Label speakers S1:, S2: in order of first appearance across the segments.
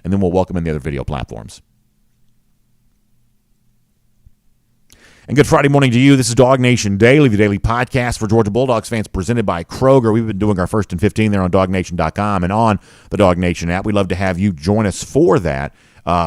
S1: and then we'll welcome in the other video platforms. And good Friday morning to you. This is DawgNation Daily, the daily podcast for Georgia Bulldogs fans, presented by Kroger. We've been doing our 1st and 15 there on DawgNation.com and on the DawgNation app. We'd love to have you join us for that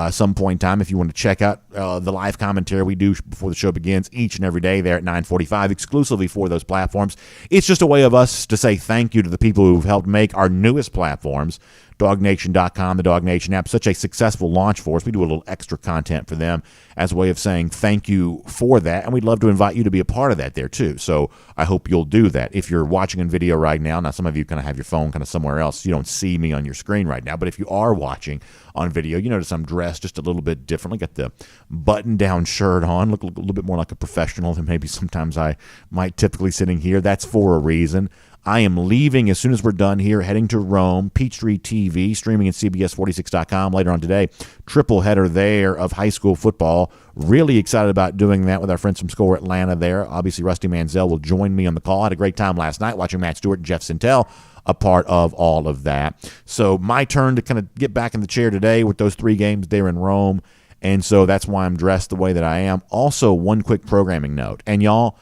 S1: some point in time if you want to check out the live commentary we do before the show begins each and every day there at 9:45 exclusively for those platforms. It's just a way of us to say thank you to the people who've helped make our newest platforms, DawgNation.com, the DawgNation app, such a successful launch for us. We do a little extra content for them as a way of saying thank you for that, and we'd love to invite you to be a part of that there too. So I hope you'll do that. If you're watching in video right now some of you kind of have your phone kind of somewhere else. You don't see me on your screen right now, but if you are watching on video, you notice I'm dressed just a little bit differently. Got the button-down shirt on, look a little bit more like a professional than maybe sometimes I might typically sitting here. That's for a reason. I am leaving as soon as we're done here, heading to Rome, Peachtree TV, streaming at CBS46.com later on today. Triple header there of high school football. Really excited about doing that with our friends from Score Atlanta there. Obviously, Rusty Manziel will join me on the call. Had a great time last night watching Matt Stewart and Jeff Sintel a part of all of that. So my turn to kind of get back in the chair today with those 3 games there in Rome. And so that's why I'm dressed the way that I am. Also, one quick programming note. And y'all,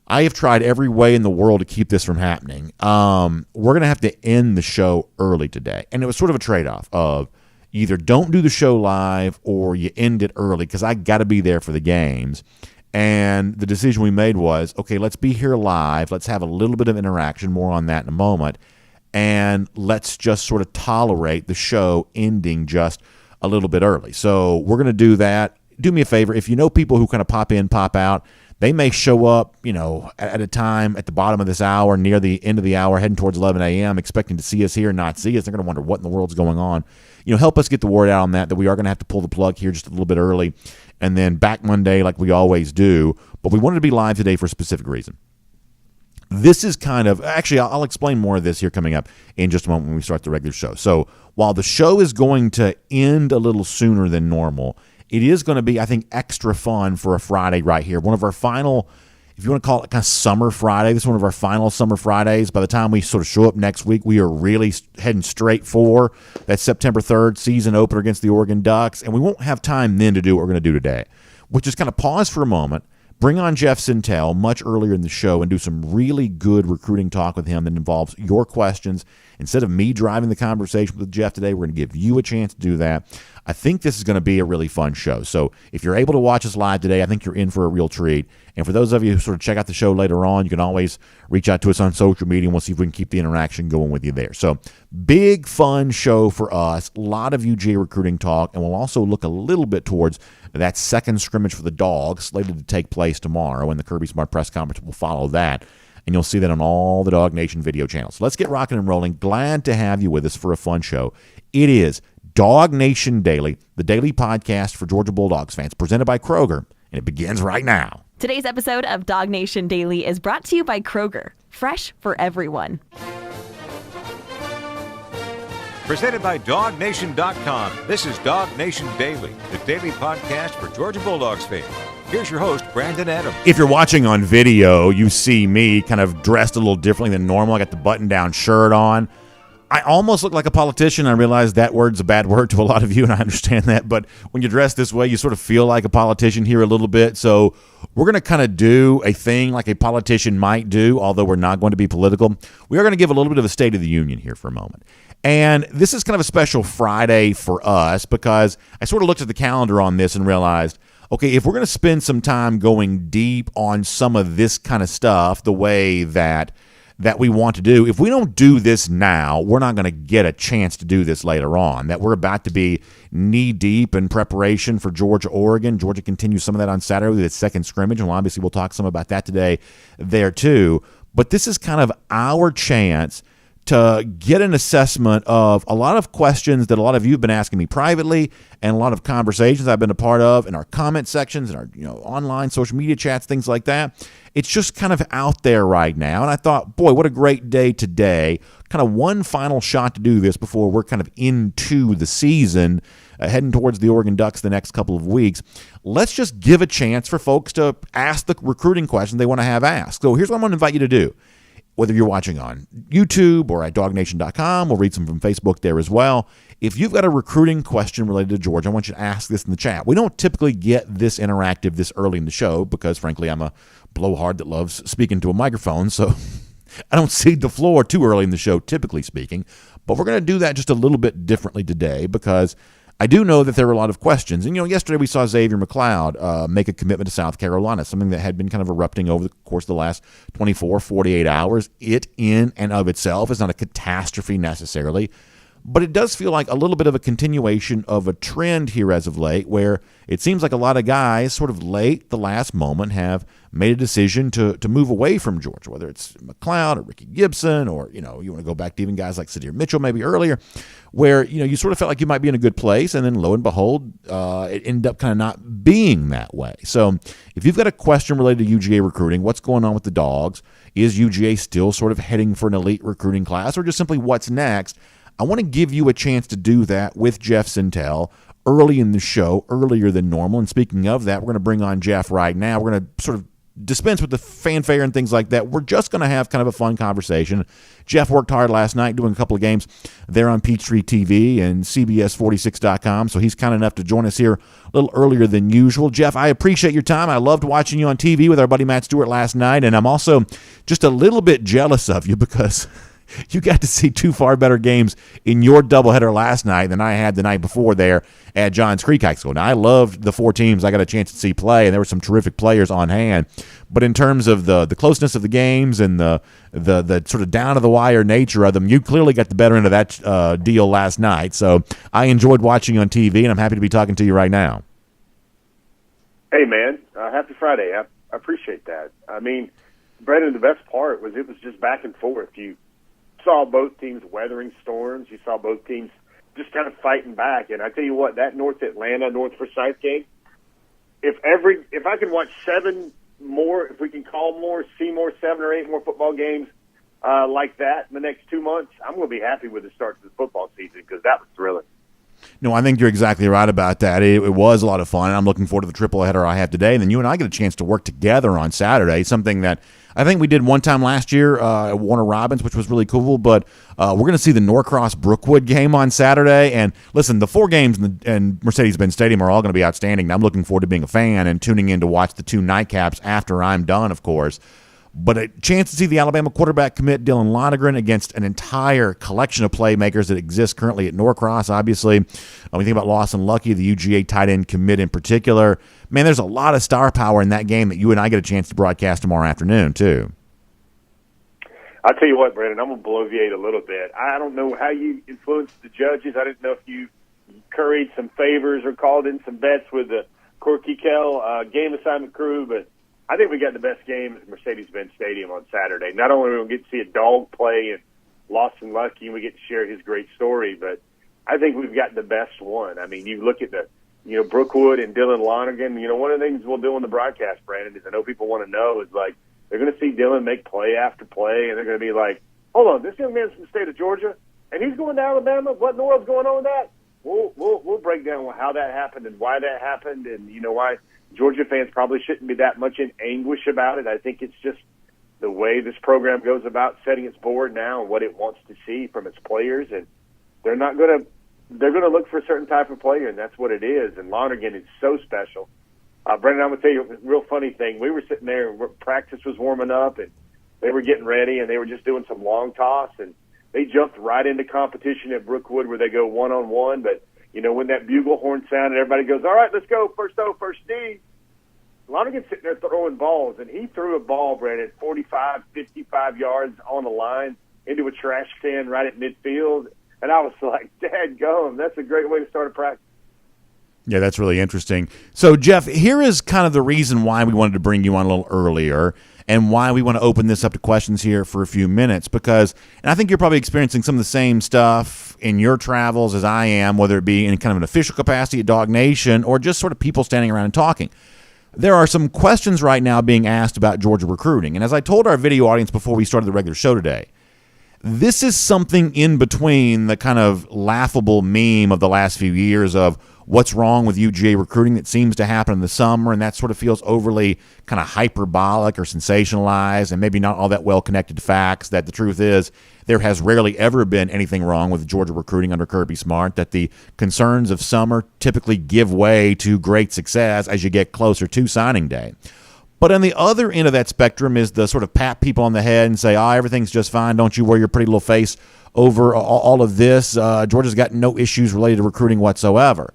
S1: I have tried every way in the world to keep this from happening. We're going to have to end the show early today. And it was sort of a trade-off of either don't do the show live or you end it early because I got to be there for the games. And the decision we made was, okay, let's be here live. Let's have a little bit of interaction, more on that in a moment. And let's just sort of tolerate the show ending just a little bit early. So we're going to do that. Do me a favor. If you know people who kind of pop in, pop out, they may show up, at a time at the bottom of this hour, near the end of the hour, heading towards 11 a.m., expecting to see us here and not see us. They're going to wonder what in the world's going on. Help us get the word out on that we are going to have to pull the plug here just a little bit early and then back Monday like we always do. But we wanted to be live today for a specific reason. This is kind of – actually, I'll explain more of this here coming up in just a moment when we start the regular show. So while the show is going to end a little sooner than normal, it is going to be, I think, extra fun for a Friday right here. One of our final, if you want to call it kind of summer Friday, this is one of our final summer Fridays. By the time we sort of show up next week, we are really heading straight for that September 3rd season opener against the Oregon Ducks, and we won't have time then to do what we're going to do today, which is kind of pause for a moment, bring on Jeff Sintel much earlier in the show and do some really good recruiting talk with him that involves your questions. Instead of me driving the conversation with Jeff today, we're going to give you a chance to do that. I think this is going to be a really fun show. So if you're able to watch us live today, I think you're in for a real treat. And for those of you who sort of check out the show later on, you can always reach out to us on social media, and we'll see if we can keep the interaction going with you there. So big, fun show for us. A lot of UGA recruiting talk, and we'll also look a little bit towards that second scrimmage for the Dogs slated to take place tomorrow, and the Kirby Smart press conference will follow that. And you'll see that on all the DawgNation video channels. So let's get rocking and rolling. Glad to have you with us for a fun show. It is DawgNation Daily, the daily podcast for Georgia Bulldogs fans, presented by Kroger, and it begins right now.
S2: Today's episode of DawgNation Daily is brought to you by Kroger, fresh for everyone.
S3: Presented by DawgNation.com. This is DawgNation Daily, the daily podcast for Georgia Bulldogs fans. Here's your host, Brandon Adams.
S1: If you're watching on video, you see me kind of dressed a little differently than normal. I got the button-down shirt on. I almost look like a politician. I realize that word's a bad word to a lot of you, and I understand that. But when you dress this way, you sort of feel like a politician here a little bit. So we're going to kind of do a thing like a politician might do, although we're not going to be political. We are going to give a little bit of a State of the Union here for a moment. And this is kind of a special Friday for us because I sort of looked at the calendar on this and realized, okay, if we're going to spend some time going deep on some of this kind of stuff the way that we want to do, if we don't do this now, we're not going to get a chance to do this later on. That we're about to be knee-deep in preparation for Georgia-Oregon. Georgia continues some of that on Saturday with its second scrimmage, and obviously we'll talk some about that today there too. But this is kind of our chance to get an assessment of a lot of questions that a lot of you have been asking me privately and a lot of conversations I've been a part of in our comment sections and our online social media chats, things like that. It's just kind of out there right now. And I thought, boy, what a great day today. Kind of one final shot to do this before we're kind of into the season, heading towards the Oregon Ducks the next couple of weeks. Let's just give a chance for folks to ask the recruiting questions they want to have asked. So here's what I'm going to invite you to do. whether you're watching on YouTube or at DawgNation.com, we'll read some from Facebook there as well. If you've got a recruiting question related to Georgia, I want you to ask this in the chat. We don't typically get this interactive this early in the show because, frankly, I'm a blowhard that loves speaking to a microphone, so I don't cede the floor too early in the show, typically speaking. But we're going to do that just a little bit differently today because I do know that there were a lot of questions. And, yesterday we saw Xavier McLeod make a commitment to South Carolina, something that had been kind of erupting over the course of the last 24, 48 hours. It in and of itself is not a catastrophe necessarily, but it does feel like a little bit of a continuation of a trend here as of late where it seems like a lot of guys sort of late the last moment have made a decision to move away from Georgia, whether it's McLeod or Ricky Gibson or, you want to go back to even guys like Sadir Mitchell maybe earlier where, you sort of felt like you might be in a good place and then lo and behold, it ended up kind of not being that way. So if you've got a question related to UGA recruiting, what's going on with the Dogs? Is UGA still sort of heading for an elite recruiting class or just simply what's next? I want to give you a chance to do that with Jeff Sintel early in the show, earlier than normal. And speaking of that, we're going to bring on Jeff right now. We're going to sort of dispense with the fanfare and things like that. We're just going to have kind of a fun conversation. Jeff worked hard last night doing a couple of games there on Peachtree TV and CBS46.com, so he's kind enough to join us here a little earlier than usual. Jeff, I appreciate your time. I loved watching you on TV with our buddy Matt Stewart last night, and I'm also just a little bit jealous of you because you got to see two far better games in your doubleheader last night than I had the night before there at Johns Creek High School. Now, I loved the four teams I got a chance to see play, and there were some terrific players on hand. But in terms of the closeness of the games and the sort of down-to-the-wire nature of them, you clearly got the better end of that deal last night. So I enjoyed watching you on TV, and I'm happy to be talking to you right now.
S4: Hey, man. Happy Friday. I appreciate that. I mean, Brandon, the best part was it was just back and forth. You saw both teams weathering storms. You saw both teams just kind of fighting back. And I tell you what, that North Atlanta, North Forsyth game, if I can watch seven more, if we can call more, see more, 7 or 8 more football games like that in the next 2 months, I'm going to be happy with the start to the football season because that was thrilling.
S1: No, I think you're exactly right about that. It was a lot of fun. I'm looking forward to the triple header I have today. And then you and I get a chance to work together on Saturday, something that I think we did one time last year at Warner Robins, which was really cool. But we're going to see the Norcross-Brookwood game on Saturday. And listen, the 4 games in Mercedes-Benz Stadium are all going to be outstanding. I'm looking forward to being a fan and tuning in to watch the 2 nightcaps after I'm done, of course. But a chance to see the Alabama quarterback commit Dylan Lonergan against an entire collection of playmakers that exist currently at Norcross. Obviously, when we think about Lawson Lucky, the UGA tight end commit in particular, man, there's a lot of star power in that game that you and I get a chance to broadcast tomorrow afternoon, too.
S4: I'll tell you what, Brandon, I'm going to bloviate a little bit. I don't know how you influenced the judges. I didn't know if you curried some favors or called in some bets with the Corky Kell game assignment crew, but I think we got the best game at Mercedes-Benz Stadium on Saturday. Not only do we get to see a dog play and Lawson Lucky, and we get to share his great story, but I think we've got the best one. I mean, you look at the, Brookwood and Dylan Lonergan. One of the things we'll do on the broadcast, Brandon, is I know people want to know is like they're going to see Dylan make play after play, and they're going to be like, "Hold on, this young man's from the state of Georgia, and he's going to Alabama. What in the world's going on with that?" We'll break down how that happened and why that happened, and why Georgia fans probably shouldn't be that much in anguish about it. I think it's just the way this program goes about setting its board now and what it wants to see from its players. And they're going to look for a certain type of player, and that's what it is. And Lonergan is so special. Brendan, I'm going to tell you a real funny thing. We were sitting there, and practice was warming up, and they were getting ready, and they were just doing some long toss, and they jumped right into competition at Brookwood where they go one-on-one, but when that bugle horn sounded, everybody goes, "All right, let's go, first O, first D." Lonergan's sitting there throwing balls, and he threw a ball, Brandon, 45, 55 yards on the line into a trash can right at midfield. And I was like, dadgum, that's a great way to start a practice.
S1: Yeah, that's really interesting. So, Jeff, here is kind of the reason why we wanted to bring you on a little earlier and why we want to open this up to questions here for a few minutes because, and I think you're probably experiencing some of the same stuff in your travels as I am, whether it be in kind of an official capacity at DawgNation or just sort of people standing around and talking. There are some questions right now being asked about Georgia recruiting. And as I told our video audience before we started the regular show today, this is something in between the kind of laughable meme of the last few years of what's wrong with UGA recruiting that seems to happen in the summer, and that sort of feels overly kind of hyperbolic or sensationalized and maybe not all that well connected to facts, that the truth is there has rarely ever been anything wrong with Georgia recruiting under Kirby Smart, that the concerns of summer typically give way to great success as you get closer to signing day. But on the other end of that spectrum is the sort of pat people on the head and say, everything's just fine. Don't you worry your pretty little face over all of this. Georgia's got no issues related to recruiting whatsoever.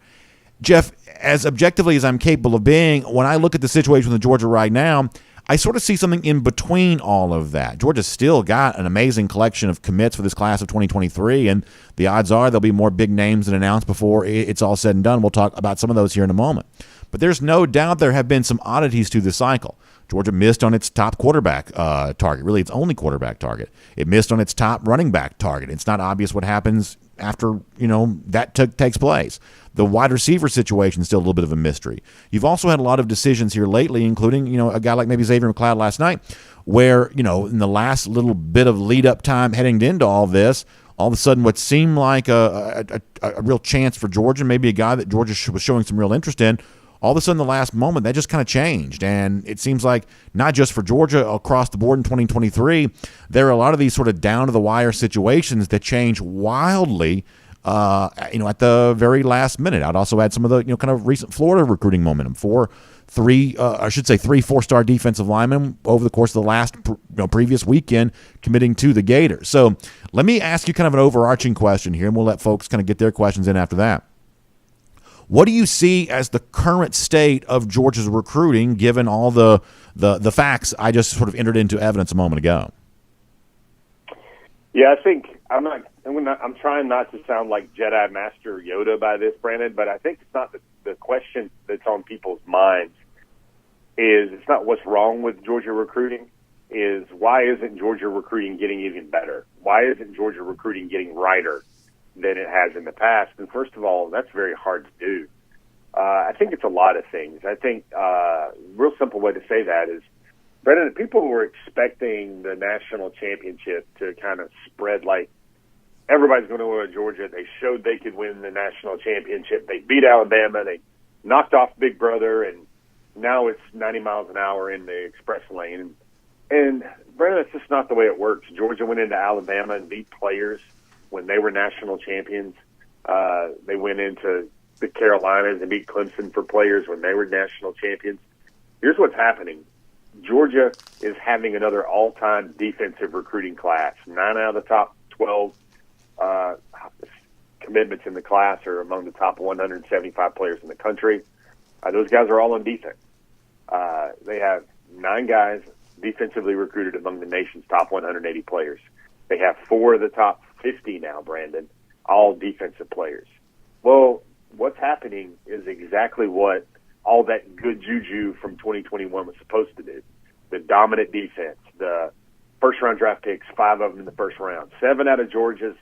S1: Jeff, as objectively as I'm capable of being, when I look at the situation with Georgia right now, I sort of see something in between all of that. Georgia's still got an amazing collection of commits for this class of 2023, and the odds are there'll be more big names than announced before it's all said and done. We'll talk about some of those here in a moment. But there's no doubt there have been some oddities to this cycle. Georgia missed on its top quarterback target, really its only quarterback target. It missed on its top running back target. It's not obvious what happens after, that takes place. The wide receiver situation is still a little bit of a mystery. You've also had a lot of decisions here lately, including, a guy like maybe Xavier McLeod last night, where, in the last little bit of lead-up time heading into all this, all of a sudden what seemed like a real chance for Georgia, maybe a guy that Georgia was showing some real interest in, all of a sudden the last moment, that just kind of changed. And it seems like not just for Georgia, across the board in 2023, there are a lot of these sort of down-to-the-wire situations that change wildly at the very last minute. I'd also add some of the, kind of recent Florida recruiting momentum. Three 4-star defensive linemen over the course of the last previous weekend committing to the Gators. So let me ask you kind of an overarching question here, and we'll let folks kind of get their questions in after that. What do you see as the current state of Georgia's recruiting, given all the facts I just sort of entered into evidence a moment ago?
S4: Yeah, I think I'm trying not to sound like Jedi Master Yoda by this, Brandon, but I think it's not the question that's on people's minds it's not what's wrong with Georgia recruiting, is why isn't Georgia recruiting getting even better? Why isn't Georgia recruiting getting righter than it has in the past? And first of all, that's very hard to do. I think it's a lot of things. I think real simple way to say that is, Brendan, people were expecting the national championship to kind of spread like everybody's going to go to Georgia. They showed they could win the national championship. They beat Alabama. They knocked off Big Brother, and now it's 90 miles an hour in the express lane. And Brendan, that's just not the way it works. Georgia went into Alabama and beat players when they were national champions. They went into the Carolinas and beat Clemson for players when they were national champions. Here's what's happening. Georgia is having another all-time defensive recruiting class. 9 out of the top 12 commitments in the class are among the top 175 players in the country. Those guys are all on defense. They have 9 guys defensively recruited among the nation's top 180 players. They have 4 of the top 50 now, Brandon, all defensive players. Well, what's happening is exactly what all that good juju from 2021 was supposed to do. The dominant defense, the first-round draft picks, 5 of them in the first round. 7 out of Georgia's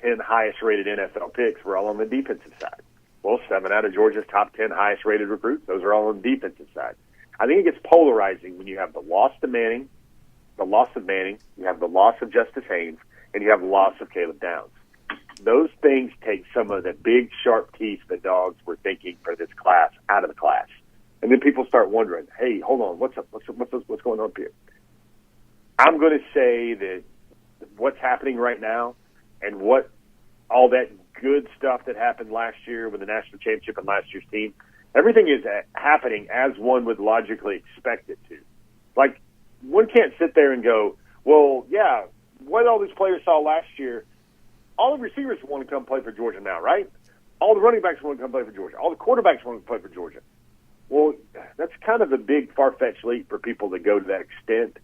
S4: 10 highest-rated NFL picks were all on the defensive side. Well, 7 out of Georgia's top 10 highest-rated recruits, those are all on the defensive side. I think it gets polarizing when you have the loss of Manning, you have the loss of Justice Haynes, and you have the loss of Caleb Downs. Those things take some of the big, sharp teeth the Dogs were thinking for this class out of the class. And then people start wondering, hey, hold on, what's up? What's going on here? I'm going to say that what's happening right now and what all that good stuff that happened last year with the national championship and last year's team, everything is happening as one would logically expect it to. Like, one can't sit there and go, well, yeah, what all these players saw last year, all the receivers want to come play for Georgia now, right? All the running backs want to come play for Georgia. All the quarterbacks want to play for Georgia. Well, that's kind of a big far-fetched leap for people to go to that extent.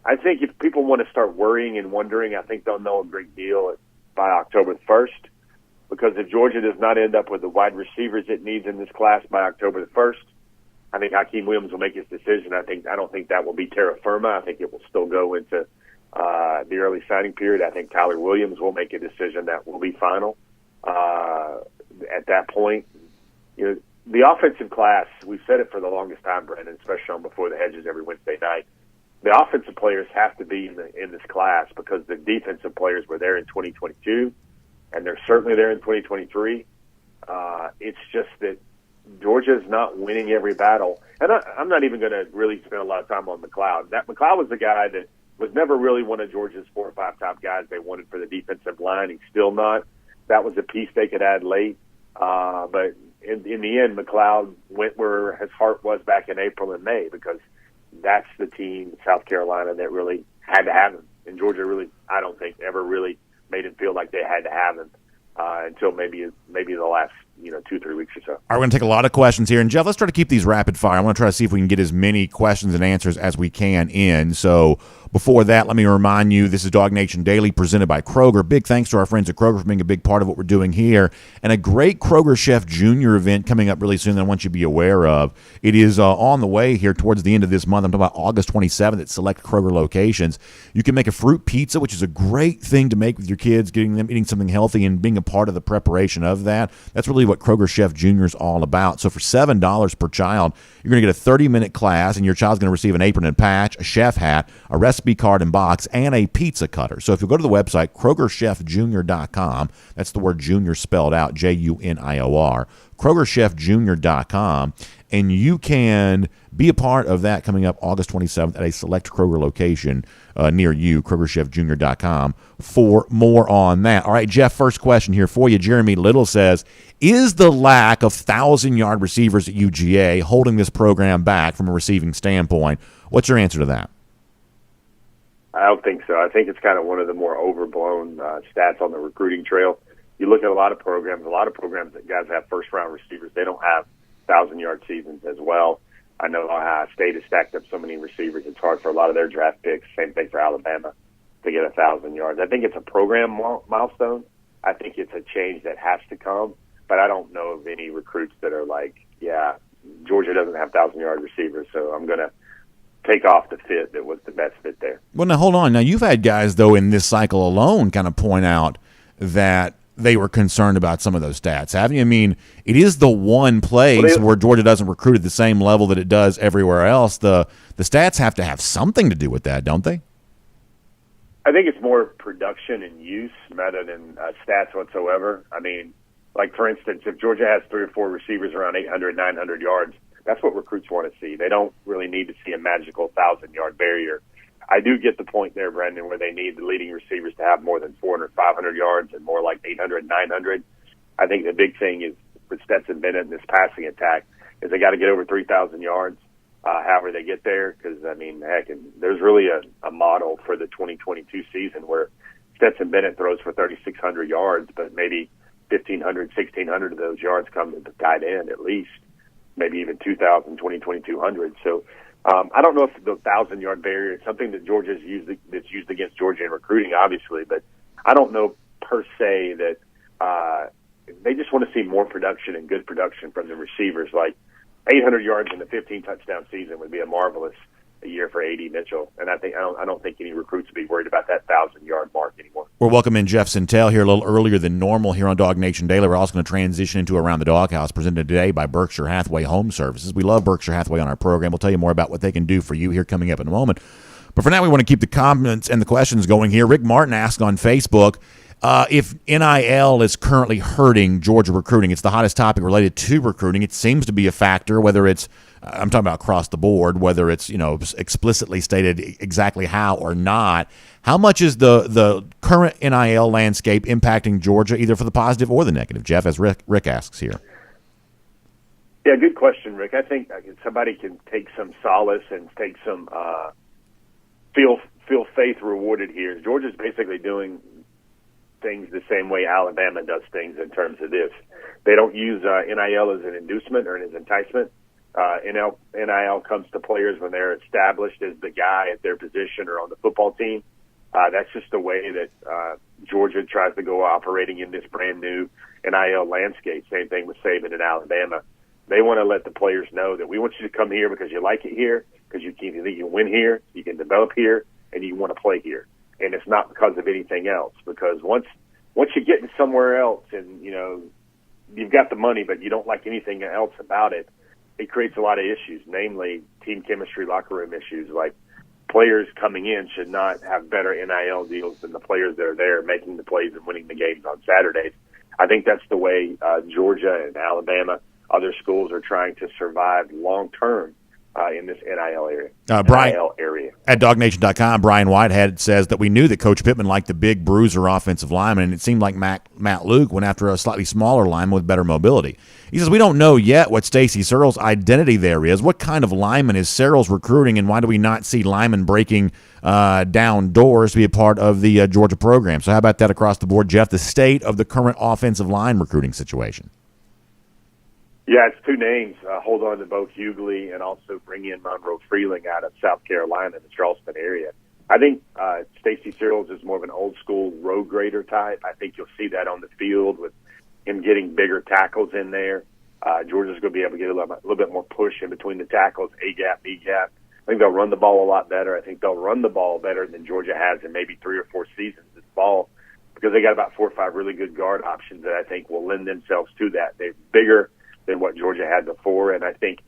S4: I think if people want to start worrying and wondering, I think they'll know a great deal by October 1st. Because if Georgia does not end up with the wide receivers it needs in this class by October the 1st, I think Hakeem Williams will make his decision. I don't think that will be terra firma. I think it will still go into the early signing period. I think Tyler Williams will make a decision that will be final at that point. The offensive class, we've said it for the longest time, Brendan, especially on Before the Hedges every Wednesday night. The offensive players have to be in this class because the defensive players were there in 2022, and they're certainly there in 2023. It's just that Georgia's not winning every battle. And I'm not even going to really spend a lot of time on McLeod. McLeod was the guy that was never really one of Georgia's 4 or 5 top guys they wanted for the defensive line. He's still not. That was a piece they could add late. But in the end, McLeod went where his heart was back in April and May, because that's the team, South Carolina, that really had to have him. And Georgia really, I don't think, ever really made him feel like they had to have him until maybe the last 2-3 weeks or so.
S1: All right, we're going to take a lot of questions here. And, Jeff, let's try to keep these rapid fire. I want to try to see if we can get as many questions and answers as we can in. So before that, let me remind you, this is DawgNation Daily presented by Kroger. Big thanks to our friends at Kroger for being a big part of what we're doing here. And a great Kroger Chef Jr. event coming up really soon that I want you to be aware of. It is on the way here towards the end of this month. I'm talking about August 27th at select Kroger locations. You can make a fruit pizza, which is a great thing to make with your kids, getting them eating something healthy and being a part of the preparation of that. That's really what Kroger Chef Jr. is all about. So for $7 per child, you're going to get a 30-minute class, and your child's going to receive an apron and patch, a chef hat, a recipe card and box, and a pizza cutter. So if you go to the website, KrogerChefJr.com, that's the word junior spelled out, Junior, KrogerChefJr.com, and you can be a part of that coming up August 27th at a select Kroger location near you, KrogerChefJr.com, for more on that. All right, Jeff, first question here for you. Jeremy Little says, is the lack of 1,000-yard receivers at UGA holding this program back from a receiving standpoint? What's your answer to that?
S4: I don't think so. I think it's kind of one of the more overblown stats on the recruiting trail. You look at a lot of programs that guys have first-round receivers. They don't have 1,000-yard seasons as well. I know Ohio State has stacked up so many receivers. It's hard for a lot of their draft picks. Same thing for Alabama to get 1,000 yards. I think it's a program milestone. I think it's a change that has to come. But I don't know of any recruits that are like, yeah, Georgia doesn't have 1,000-yard receivers, so I'm going to take off the fit that was the best fit there.
S1: Well, now, hold on. Now, you've had guys, though, in this cycle alone kind of point out that they were concerned about some of those stats, haven't you? I mean, it is the one place where Georgia doesn't recruit at the same level that it does everywhere else. The stats have to have something to do with that, don't they?
S4: I think it's more production and use rather than stats whatsoever. I mean, like, for instance, if Georgia has 3 or 4 receivers around 800, 900 yards, that's what recruits want to see. They don't really need to see a magical 1,000-yard barrier. I do get the point there, Brendan, where they need the leading receivers to have more than 400, 500 yards and more like 800, 900. I think the big thing is with Stetson Bennett and this passing attack is they got to get over 3,000 yards, however they get there, because, I mean, heck, and there's really a model for the 2022 season where Stetson Bennett throws for 3,600 yards, but maybe 1,500, 1,600 of those yards come to the tight end at least, maybe even 2,000, 2,200. So I don't know if the 1,000-yard barrier is something that Georgia's that's used against Georgia in recruiting, obviously, but I don't know per se that they just want to see more production and good production from the receivers. Like 800 yards in a 15-touchdown season would be a marvelous year for A.D. Mitchell, and I don't think any recruits would be worried about that 1,000-yard mark anymore.
S1: We're welcoming Jeff Sentell here a little earlier than normal here on DawgNation Daily. We're also going to transition into Around the Doghouse, presented today by Berkshire Hathaway Home Services. We love Berkshire Hathaway on our program. We'll tell you more about what they can do for you here coming up in a moment. But for now, we want to keep the comments and the questions going here. Rick Martin asked on Facebook, if NIL is currently hurting Georgia recruiting. It's the hottest topic related to recruiting. It seems to be a factor, whether it's I'm talking about across the board, whether it's explicitly stated exactly how or not. How much is the current NIL landscape impacting Georgia, either for the positive or the negative? Jeff, as Rick asks here.
S4: Yeah, good question, Rick. I think somebody can take some solace and take some feel faith rewarded here. Georgia's basically doing things the same way Alabama does things in terms of this. They don't use NIL as an inducement or as enticement. NIL comes to players when they're established as the guy at their position or on the football team. That's just the way that Georgia tries to go operating in this brand new NIL landscape. Same thing with Saban in Alabama. They want to let the players know that we want you to come here because you like it here, because you can win here, you can develop here, and you want to play here. And it's not because of anything else. Because once you get in somewhere else and you've got the money, but you don't like anything else about it, it creates a lot of issues, namely team chemistry, locker room issues. Like players coming in should not have better NIL deals than the players that are there making the plays and winning the games on Saturdays. I think that's the way Georgia and Alabama, other schools are trying to survive long term in this NIL area. NIL area.
S1: At DawgNation.com, Brian Whitehead says that we knew that Coach Pittman liked the big bruiser offensive lineman, and it seemed like Matt Luke went after a slightly smaller lineman with better mobility. He says, we don't know yet what Stacey Searles' identity there is. What kind of lineman is Searles recruiting, and why do we not see linemen breaking down doors to be a part of the Georgia program? So how about that across the board, Jeff, the state of the current offensive line recruiting situation?
S4: Yeah, it's two names. Hold on to both Hughley and also bring in Monroe Freeling out of South Carolina, the Charleston area. I think Stacey Searles is more of an old-school road grader type. I think you'll see that on the field with him getting bigger tackles in there. Georgia's going to be able to get a little bit more push in between the tackles, A-gap, B-gap. I think they'll run the ball a lot better. I think they'll run the ball better than Georgia has in maybe 3 or 4 seasons this fall, because they got about 4 or 5 really good guard options that I think will lend themselves to that. They're bigger than what Georgia had before, and I think,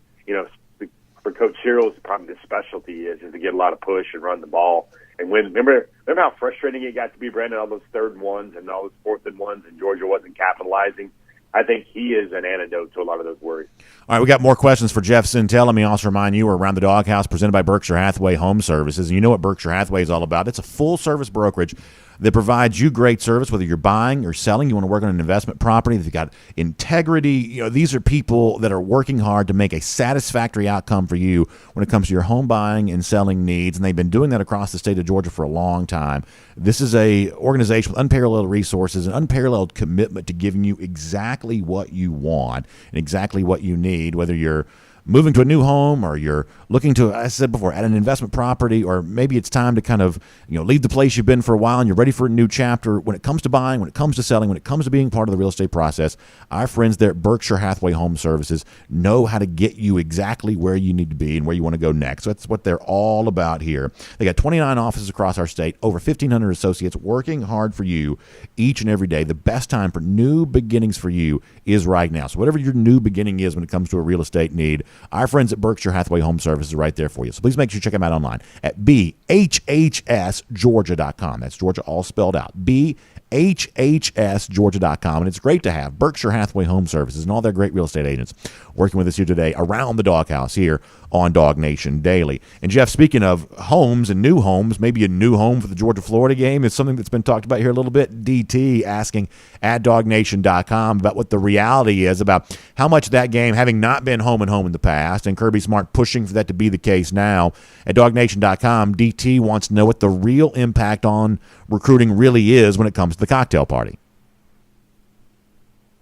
S4: for Coach Searles, probably the specialty is to get a lot of push and run the ball. And remember how frustrating it got to be, Brandon, all those 3rd and 1s and all those 4th and 1s, and Georgia wasn't capitalizing. I think he is an antidote to a lot of those worries.
S1: All right, we got more questions for Jeff Sintel. Let me also remind you, we're Around the Doghouse, presented by Berkshire Hathaway Home Services. And you know what Berkshire Hathaway is all about. It's a full-service brokerage that provides you great service, whether you're buying or selling. You want to work on an investment property. They've got integrity. These are people that are working hard to make a satisfactory outcome for you when it comes to your home buying and selling needs. And they've been doing that across the state of Georgia for a long time. This is a organization with unparalleled resources and unparalleled commitment to giving you exactly what you want and exactly what you need, whether you're moving to a new home, or you're looking to, as I said before, add an investment property, or maybe it's time to kind of, leave the place you've been for a while and you're ready for a new chapter. When it comes to buying, when it comes to selling, when it comes to being part of the real estate process, our friends there at Berkshire Hathaway Home Services know how to get you exactly where you need to be and where you want to go next. So that's what they're all about here. They got 29 offices across our state, over 1,500 associates working hard for you each and every day. The best time for new beginnings for you is right now. So whatever your new beginning is when it comes to a real estate need, our friends at Berkshire Hathaway Home Services are right there for you. So please make sure you check them out online at bhhsgeorgia.com. That's Georgia all spelled out. bhhsgeorgia.com. And it's great to have Berkshire Hathaway Home Services and all their great real estate agents working with us here today around the Doghouse here on DawgNation Daily. And Jeff, speaking of homes and new homes, maybe a new home for the Georgia-Florida game is something that's been talked about here a little bit. DT asking at DawgNation.com about what the reality is about how much that game, having not been home and home in the past, and Kirby Smart pushing for that to be the case now. At DawgNation.com, DT wants to know what the real impact on recruiting really is when it comes to the cocktail party.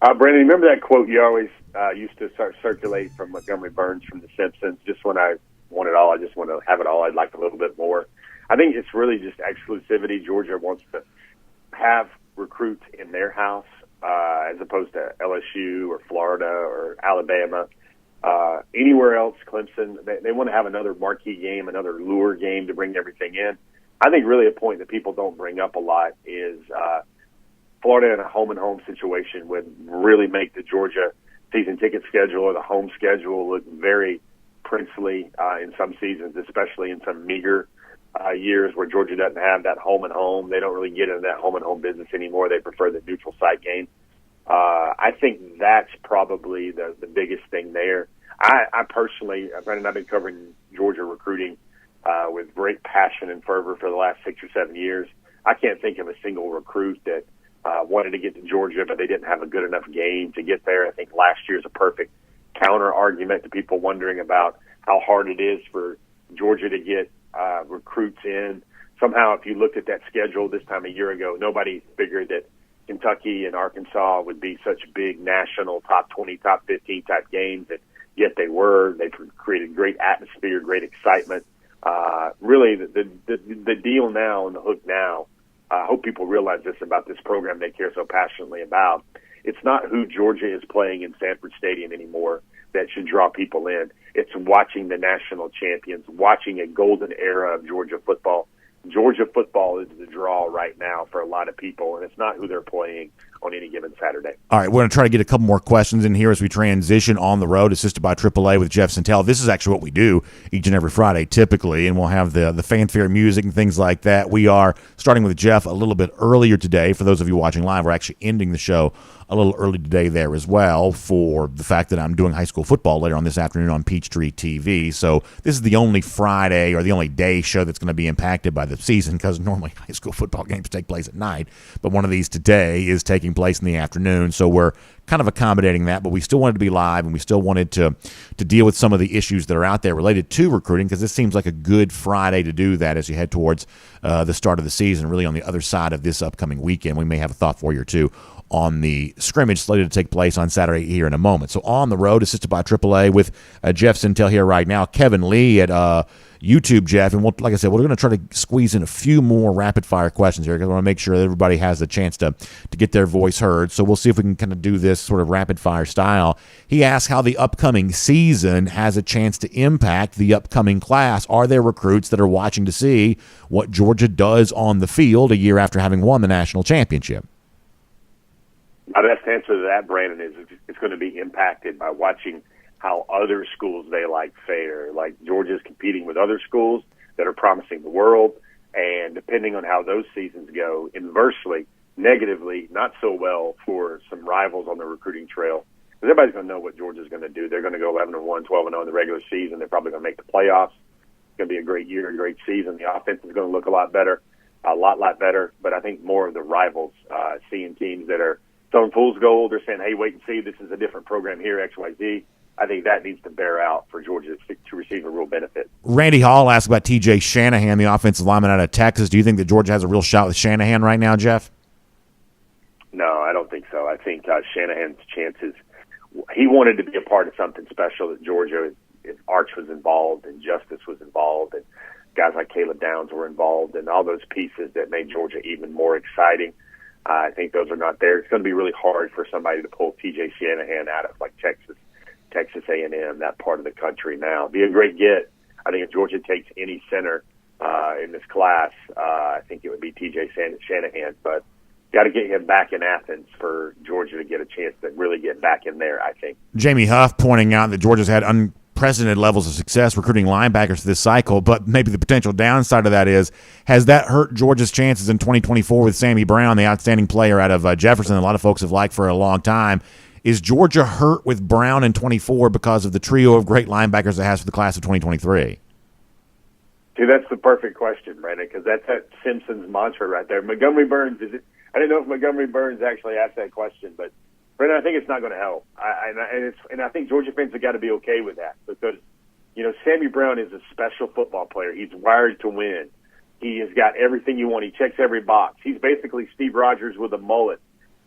S4: Brandon, remember that quote you always used to circulate from Montgomery Burns from The Simpsons? Just when I want it all, I just want to have it all. I'd like a little bit more. I think it's really just exclusivity. Georgia wants to have recruits in their house as opposed to LSU or Florida or Alabama. Anywhere else, Clemson, they want to have another marquee game, another lure game to bring everything in. I think really a point that people don't bring up a lot is Florida in a home-and-home situation would really make the Georgia season ticket schedule or the home schedule look very princely in some seasons, especially in some meager years where Georgia doesn't have that home-and-home. They don't really get into that home-and-home business anymore. They prefer the neutral site game. I think that's probably the biggest thing there. I personally, Brandon, I've been covering Georgia recruiting with great passion and fervor for the last 6 or 7 years. I can't think of a single recruit that wanted to get to Georgia, but they didn't have a good enough game to get there. I think last year's a perfect counter argument to people wondering about how hard it is for Georgia to get recruits in. Somehow, if you looked at that schedule this time a year ago, nobody figured that Kentucky and Arkansas would be such big national top 20, top 15 type games, and yet they were. They created great atmosphere, great excitement. Really, the deal now and the hook now, I hope people realize this about this program they care so passionately about. It's not who Georgia is playing in Sanford Stadium anymore that should draw people in. It's watching the national champions, watching a golden era of Georgia football. Georgia football is the draw right now for a lot of people, and it's not who they're playing on any given Saturday.
S1: All right, we're going to try to get a couple more questions in here as we transition on the road, assisted by AAA with Jeff Santel. This is actually what we do each and every Friday typically, and we'll have the fanfare music and things like that. We are starting with Jeff a little bit earlier today. For those of you watching live, we're actually ending the show a little early today there as well for the fact that I'm doing high school football later on this afternoon on Peachtree TV. So this is the only Friday or the only day show that's going to be impacted by the season, because normally high school football games take place at night. But one of these today is taking place in the afternoon. So we're kind of accommodating that, but we still wanted to be live, and we still wanted to deal with some of the issues that are out there related to recruiting, because this seems like a good Friday to do that as you head towards the start of the season, really on the other side of this upcoming weekend. We may have a thought for you or two on the scrimmage slated to take place on Saturday here in a moment. So on the road, assisted by AAA with Jeff Santel here right now. Kevin Lee at YouTube, Jeff. And like I said, we're going to try to squeeze in a few more rapid-fire questions here, because I want to make sure that everybody has the chance to get their voice heard. So we'll see if we can kind of do this sort of rapid-fire style. He asked how the upcoming season has a chance to impact the upcoming class. Are there recruits that are watching to see what Georgia does on the field a year after having won the national championship?
S4: My best answer to that, Brandon, is it's going to be impacted by watching how other schools they like fare. Like Georgia's competing with other schools that are promising the world, and depending on how those seasons go, inversely, negatively, not so well for some rivals on the recruiting trail. Because everybody's going to know what Georgia's going to do. They're going to go 11-1, 12-0 in the regular season. They're probably going to make the playoffs. It's going to be a great year, a great season. The offense is going to look a lot better. But I think more of the rivals, seeing teams that are throwing fool's gold, they're saying, hey, wait and see, this is a different program here, XYZ. I think that needs to bear out for Georgia to receive a real benefit.
S1: Randy Hall asked about TJ Shanahan, the offensive lineman out of Texas. Do you think that Georgia has a real shot with Shanahan right now, Jeff?
S4: No, I don't think so. I think Shanahan's chances, he wanted to be a part of something special at Georgia. Arch was involved, and Justice was involved, and guys like Caleb Downs were involved, and all those pieces that made Georgia even more exciting. I think those are not there. It's going to be really hard for somebody to pull TJ Shanahan out of like Texas A&M, that part of the country now. Be a great get. I think if Georgia takes any center in this class, I think it would be TJ Shanahan. But got to get him back in Athens for Georgia to get a chance to really get back in there, I think.
S1: Jamie Huff pointing out that Georgia's had unprecedented levels of success recruiting linebackers this cycle, but maybe the potential downside of that is, has that hurt Georgia's chances in 2024 with Sammy Brown, the outstanding player out of Jefferson, a lot of folks have liked for a long time? Is Georgia hurt with Brown in 24 because of the trio of great linebackers it has for the class of 2023?
S4: Dude, that's the perfect question, Brandon, because that's that Simpsons mantra right there. Montgomery Burns, I didn't know if Montgomery Burns actually asked that question, but Brandon, I think it's not going to help. And I think Georgia fans have got to be okay with that, because, Sammy Brown is a special football player. He's wired to win. He has got everything you want. He checks every box. He's basically Steve Rogers with a mullet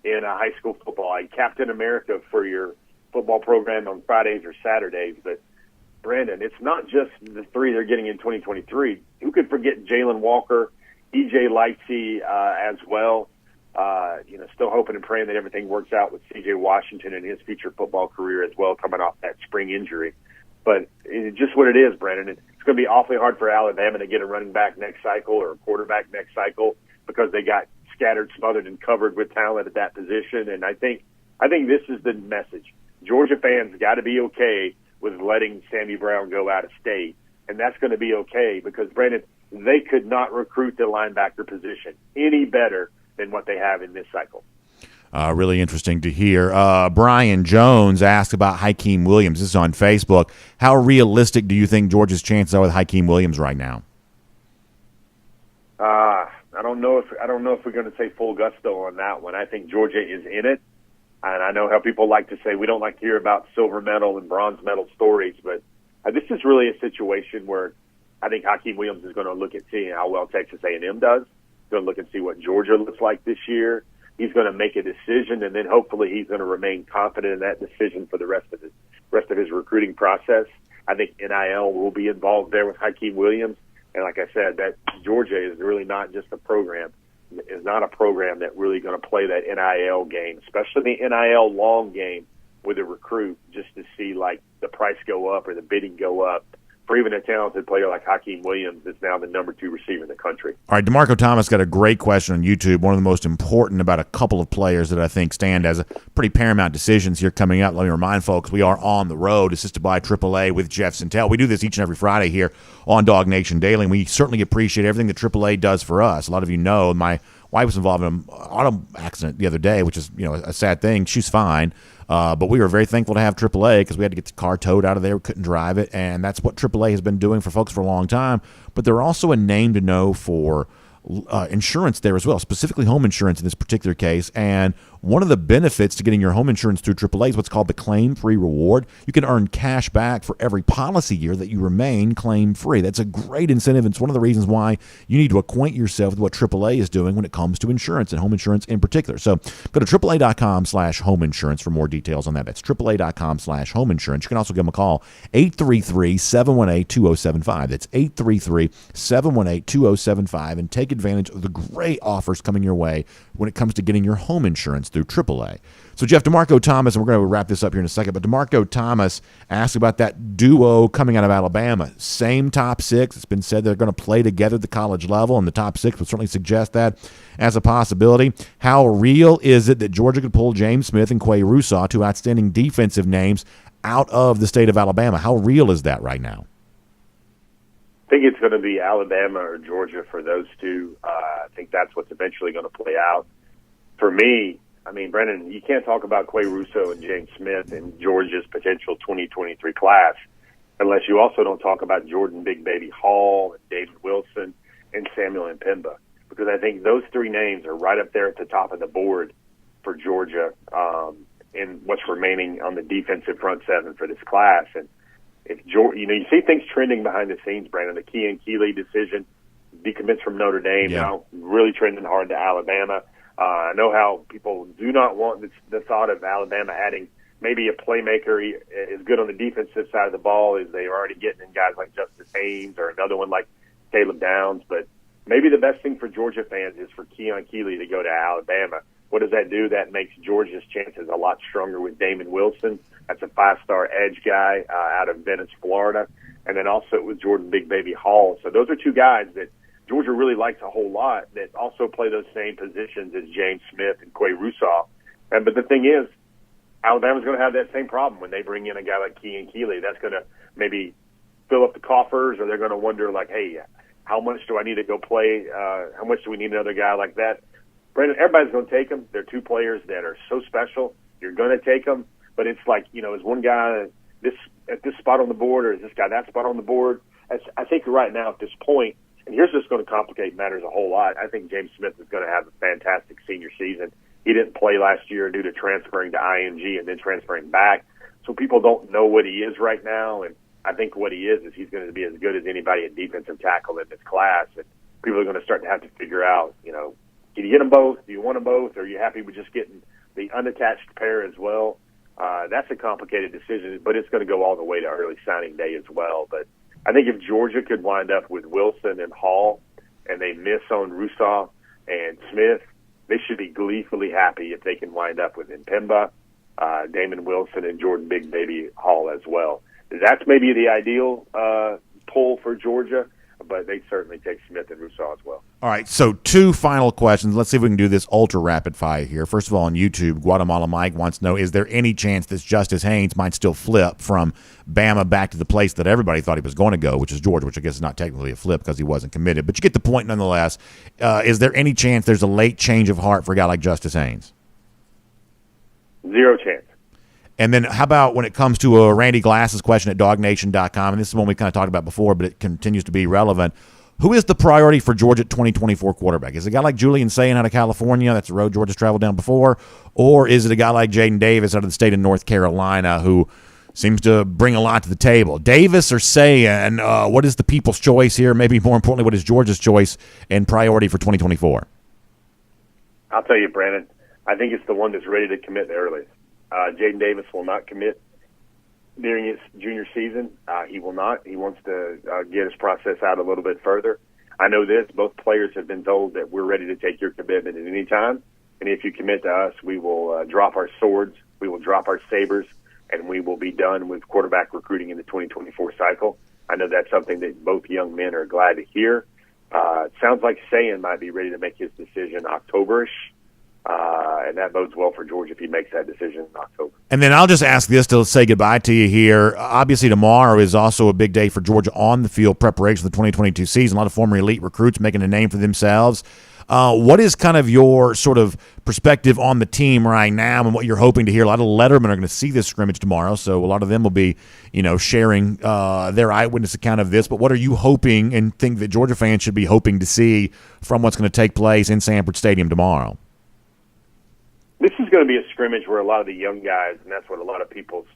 S4: in high school football. Captain America for your football program on Fridays or Saturdays. But, Brandon, it's not just the three they're getting in 2023. Who could forget Jalen Walker, E.J. Lightsey as well? Still hoping and praying that everything works out with C.J. Washington and his future football career as well, coming off that spring injury. But it's just what it is, Brandon. It's going to be awfully hard for Alabama to get a running back next cycle or a quarterback next cycle, because they got scattered, smothered, and covered with talent at that position. And I think this is the message. Georgia fans got to be okay with letting Sammy Brown go out of state, and that's going to be okay because, Brandon, they could not recruit the linebacker position any better than what they have in this cycle.
S1: Really interesting to hear. Brian Jones asked about Hakeem Williams. This is on Facebook. How realistic do you think Georgia's chances are with Hakeem Williams right now?
S4: I don't know if we're going to say full gusto on that one. I think Georgia is in it, and I know how people like to say we don't like to hear about silver medal and bronze medal stories, but this is really a situation where I think Hakeem Williams is going to look at seeing how well Texas A&M does. He's going to look and see what Georgia looks like this year. He's going to make a decision, and then hopefully he's going to remain confident in that decision for the rest of his recruiting process. I think NIL will be involved there with Hakeem Williams. And like I said, that Georgia is really not just a program. It's not a program that really going to play that NIL game, especially the NIL long game with a recruit, just to see like the price go up or the bidding go up for even a talented player like Hakeem Williams is now the number 2 receiver in the country.
S1: All right, DeMarco Thomas got a great question on YouTube, one of the most important about a couple of players that I think stand as a pretty paramount decisions here coming up. Let me remind folks, we are on the road, assisted by AAA with Jeff Sintel. We do this each and every Friday here on DawgNation Daily, and we certainly appreciate everything that AAA does for us. A lot of you know my wife was involved in an auto accident the other day, which is a sad thing. She's fine. But we were very thankful to have AAA because we had to get the car towed out of there. We couldn't drive it, and that's what AAA has been doing for folks for a long time. But they're also a name to know for insurance there as well, specifically home insurance in this particular case. And one of the benefits to getting your home insurance through AAA is what's called the claim-free reward. You can earn cash back for every policy year that you remain claim-free. That's a great incentive. It's one of the reasons why you need to acquaint yourself with what AAA is doing when it comes to insurance and home insurance in particular. So go to AAA.com/home insurance for more details on that. That's AAA.com/home insurance. You can also give them a call, 833-718-2075. That's 833-718-2075, and take advantage of the great offers coming your way when it comes to getting your home insurance through AAA. So, Jeff, DeMarco Thomas, and we're going to wrap this up here in a second, but DeMarco Thomas asked about that duo coming out of Alabama. Same top 6. It's been said they're going to play together at the college level, and the top 6 would certainly suggest that as a possibility. How real is it that Georgia could pull James Smith and Quay Rousseau, 2 outstanding defensive names, out of the state of Alabama? How real is that right now?
S4: I think it's going to be Alabama or Georgia for those 2. I think that's what's eventually going to play out. For me, I mean, Brennan, you can't talk about Quay Rousseau and James Smith and Georgia's potential 2023 class unless you also don't talk about Jordan Big Baby Hall and David Wilson and Samuel Mpemba, because I think those 3 names are right up there at the top of the board for Georgia in what's remaining on the defensive front 7 for this class. And if Georgia, you see things trending behind the scenes, Brandon. The Keay decision, decommits from Notre Dame, now really trending hard to Alabama. I know how people do not want the thought of Alabama adding maybe a playmaker as good on the defensive side of the ball as they are already getting in guys like Justice Haynes or another one like Caleb Downs. But maybe the best thing for Georgia fans is for Keon Keeley to go to Alabama. What does that do? That makes Georgia's chances a lot stronger with Damon Wilson. That's a 5-star edge guy out of Venice, Florida. And then also with Jordan Big Baby Hall. So those are 2 guys that Georgia really likes a whole lot that also play those same positions as James Smith and Quay Rousseau. But the thing is, Alabama's going to have that same problem when they bring in a guy like Keon Keeley. That's going to maybe fill up the coffers, or they're going to wonder, like, hey, how much do I need to go play? How much do we need another guy like that? Brandon, everybody's going to take them. They're 2 players that are so special. You're going to take them. But it's like, is one guy at this spot on the board, or is this guy that spot on the board? I think right now at this point, and here's what's going to complicate matters a whole lot. I think James Smith is going to have a fantastic senior season. He didn't play last year due to transferring to IMG and then transferring back. So people don't know what he is right now. And I think what he is he's going to be as good as anybody at defensive tackle in this class. And people are going to start to have to figure out, can you get them both? Do you want them both? Or are you happy with just getting the unattached pair as well? That's a complicated decision, but it's going to go all the way to early signing day as well. But I think if Georgia could wind up with Wilson and Hall and they miss on Rousseau and Smith, they should be gleefully happy if they can wind up with Mpemba, Damon Wilson, and Jordan Big Baby Hall as well. That's maybe the ideal pull for Georgia, but they certainly take Smith and Rousseau as well.
S1: All right, so 2 final questions. Let's see if we can do this ultra rapid fire here. First of all, on YouTube, Guatemala Mike wants to know, is there any chance that Justice Haynes might still flip from Bama back to the place that everybody thought he was going to go, which is Georgia, which I guess is not technically a flip because he wasn't committed. But you get the point nonetheless. Is there any chance there's a late change of heart for a guy like Justice Haynes?
S4: 0 chance.
S1: And then how about when it comes to Randy Glass's question at DawgNation.com, and this is one we kind of talked about before, but it continues to be relevant. Who is the priority for Georgia 2024 quarterback? Is it a guy like Julian Sayin out of California? That's the road Georgia's traveled down before. Or is it a guy like Jaden Davis out of the state of North Carolina who seems to bring a lot to the table? Davis or Sayin, what is the people's choice here? Maybe more importantly, what is Georgia's choice and priority for 2024?
S4: I'll tell you, Brandon, I think it's the one that's ready to commit the earliest. Jaden Davis will not commit during his junior season. He will not. He wants to get his process out a little bit further. I know this. Both players have been told that we're ready to take your commitment at any time. And if you commit to us, we will drop our swords, we will drop our sabers, and we will be done with quarterback recruiting in the 2024 cycle. I know that's something that both young men are glad to hear. It sounds like Sayin might be ready to make his decision October-ish. And that bodes well for Georgia if he makes that decision in October.
S1: And then I'll just ask this to say goodbye to you here. Obviously, tomorrow is also a big day for Georgia on the field preparation for the 2022 season. A lot of former elite recruits making a name for themselves. What is kind of your sort of perspective on the team right now and what you're hoping to hear? A lot of Lettermen are going to see this scrimmage tomorrow, so a lot of them will be, sharing their eyewitness account of this. But what are you hoping and think that Georgia fans should be hoping to see from what's going to take place in Sanford Stadium tomorrow?
S4: This is going to be a scrimmage where a lot of the young guys, and that's what a lot of people's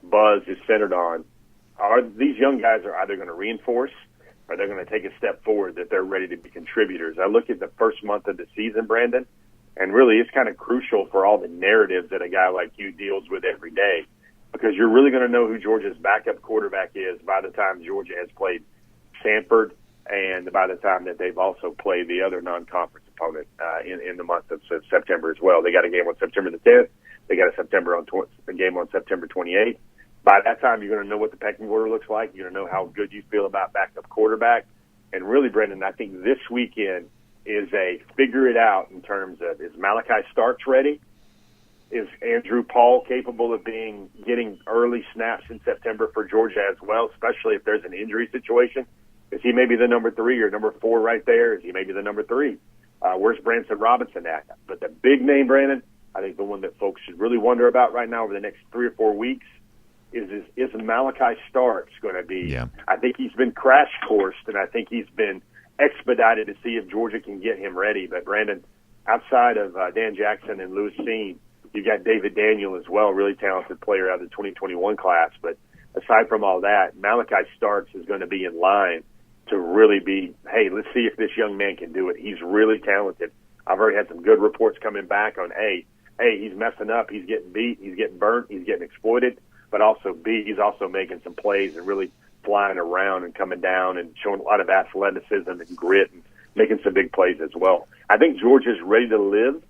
S4: buzz is centered on, these young guys are either going to reinforce or they're going to take a step forward that they're ready to be contributors. I look at the first month of the season, Brandon, and really it's kind of crucial for all the narratives that a guy like you deals with every day, because you're really going to know who Georgia's backup quarterback is by the time Georgia has played Sanford and by the time that they've also played the other non-conference opponent in the month of September as well. They got a game on September the 10th. They got a game on September 28th. By that time, you're going to know what the pecking order looks like. You're going to know how good you feel about backup quarterback. And really, Brendan, I think this weekend is a figure it out in terms of, is Malachi Starks ready? Is Andrew Paul capable of getting early snaps in September for Georgia as well, especially if there's an injury situation? Is he maybe the number 3 or number 4 right there? Is he maybe the number 3? Where's Branson Robinson at? But the big name, Brandon, I think the one that folks should really wonder about right now over the next 3 or 4 weeks is Malachi Starks going to be?
S1: Yeah.
S4: I think he's been crash coursed, and I think he's been expedited to see if Georgia can get him ready. But, Brandon, outside of Dan Jackson and Lewis Seen, you've got David Daniel as well, really talented player out of the 2021 class. But aside from all that, Malachi Starks is going to be in line to really be, hey, let's see if this young man can do it. He's really talented. I've already had some good reports coming back on, hey, he's messing up. He's getting beat. He's getting burnt. He's getting exploited. But also, B, he's also making some plays and really flying around and coming down and showing a lot of athleticism and grit and making some big plays as well. I think Georgia's ready to live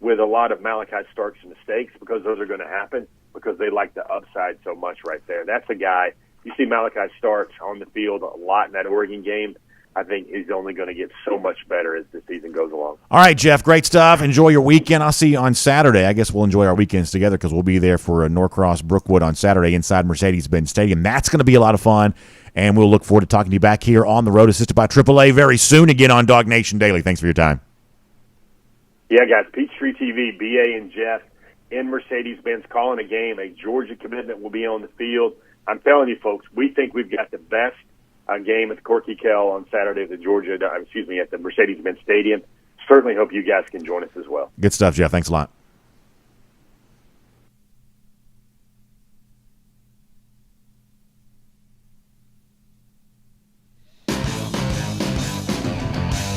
S4: with a lot of Malachi Starks' mistakes, because those are going to happen, because they like the upside so much right there. That's a guy, you see Malachi Starks on the field a lot in that Oregon game. I think he's only going to get so much better as the season goes along.
S1: All right, Jeff, great stuff. Enjoy your weekend. I'll see you on Saturday. I guess we'll enjoy our weekends together because we'll be there for Norcross Brookwood on Saturday inside Mercedes-Benz Stadium. That's going to be a lot of fun, and we'll look forward to talking to you back here on the road, assisted by AAA very soon again on DawgNation Daily. Thanks for your time.
S4: Yeah, guys, Peachtree TV, BA and Jeff in Mercedes-Benz calling a game. A Georgia commitment will be on the field. I'm telling you, folks, we think we've got the best game at the Quay on Saturday at the Mercedes-Benz Stadium. Certainly hope you guys can join us as well.
S1: Good stuff, Jeff. Thanks a lot.